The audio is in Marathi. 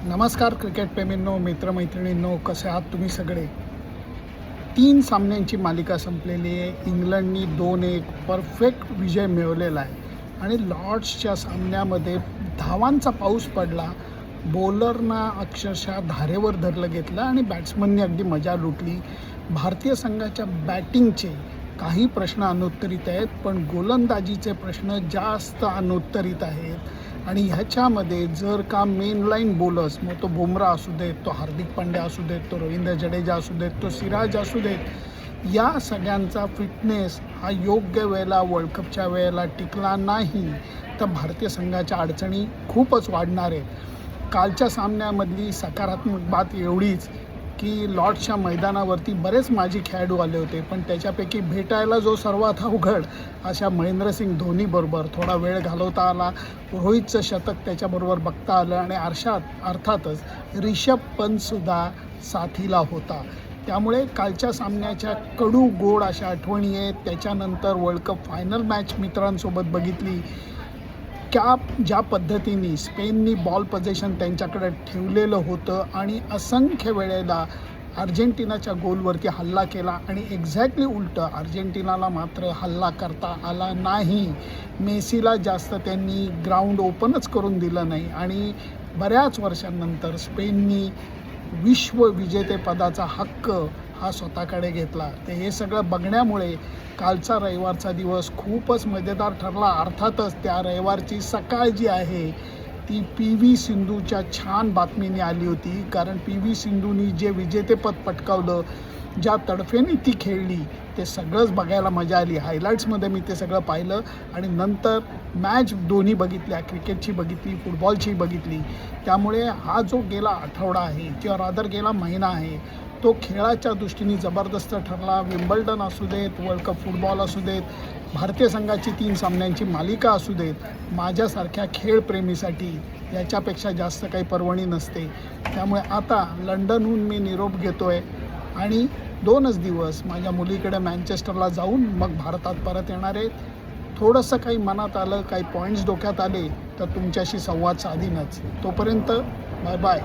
नमस्कार क्रिकेटप्रेमींनो, मित्रमैत्रिणींनो, कसे आहात तुम्ही सगळे. 3 सामन्यांची मालिका संपलेली आहे. इंग्लंडनी 2-1 परफेक्ट विजय मिळवलेला आहे आणि लॉर्ड्सच्या सामन्यामध्ये धावांचा पाऊस पडला. बॉलरना अक्षरशः धारेवर धरलं घेतलं आणि बॅट्समननी अगदी मजा लुटली. भारतीय संघाच्या बॅटिंगचे काही प्रश्न अनुत्तरित आहेत, पण गोलंदाजीचे प्रश्न जास्त अनुत्तरित आहेत. आणि ह्याच्यामध्ये जर का मेन लाईन बॉलर्स, मग तो बुमराह असू देत, तो हार्दिक पांड्या असू देत, तो रवींद्र जडेजा असू देत, तो सिराज असू देत, या सगळ्यांचा फिटनेस हा योग्य वेळेला वर्ल्ड कपच्या वेळेला टिकला नाही तर भारतीय संघाच्या अडचणी खूपच वाढणार आहेत. कालच्या सामन्यामधली सकारात्मक बात एवढीच की लॉर्ड्सच्या मैदानावरती बरेच माजी खेळाडू आले होते, पण त्याच्यापैकी भेटायला जो सर्वात अवघड अशा महेंद्रसिंग धोनीबरोबर थोडा वेळ घालवता आला. रोहितचं शतक त्याच्याबरोबर बघता आलं आणि अर्थातच रिषभ पंतसुद्धा साथीला होता. त्यामुळे कालच्या सामन्याच्या कडू गोड अशा आठवणी आहेत. त्याच्यानंतर वर्ल्ड कप फायनल मॅच मित्रांसोबत बघितली. ज्या पद्धतीने स्पेननी बॉल पोझिशन त्यांच्याकडे ठेवलेलं होतं आणि असंख्य वेळेला अर्जेंटिनाच्या गोलवरती हल्ला केला आणि एक्झॅक्टली उलटं अर्जेंटिनाला मात्र हल्ला करता आला नाही. मेसीला जास्त त्यांनी ग्राउंड ओपनच करून दिलं नाही आणि बऱ्याच वर्षांनंतर स्पेननी विश्वविजेतेपदाचा हक्क हा स्वतःकडे घेतला. तर हे सगळं बघण्यामुळे कालचा रविवारचा दिवस खूपच मजेदार ठरला. अर्थातच त्या रविवारची सकाळ जी आहे ती PV सिंधूच्या छान बातमीने आली होती, कारण PV सिंधूनी जे विजेतेपद पटकावलं, ज्या तडफेने ती खेळली, ते सगळंच बघायला मजा आली. हायलाईट्समध्ये मी ते सगळं पाहिलं आणि नंतर मॅच दोन्ही बघितल्या, क्रिकेटची बघितली, फुटबॉलची बघितली. त्यामुळे हा जो गेला आठवडा आहे किंवा रादर गेला महिना आहे तो खेळाच्या दृष्टीने जबरदस्त ठरला. विम्बल्डन असू देत, वर्ल्ड कप फुटबॉल असू देत, भारतीय संघाची 3 सामन्यांची मालिका असू देत, माझ्यासारख्या खेळप्रेमीसाठी याच्यापेक्षा जास्त काही पर्वणी नसते. त्यामुळे आता लंडनहून मी निरोप घेतो आहे आणि 2च दिवस माझ्या मुलीकडे मँचेस्टरला जाऊन मग भारतात परत येणार आहे. थोडंसं काही मनात आलं, काही पॉईंट्स डोक्यात आले तर तुमच्याशी संवाद साधीनच. तोपर्यंत बाय बाय.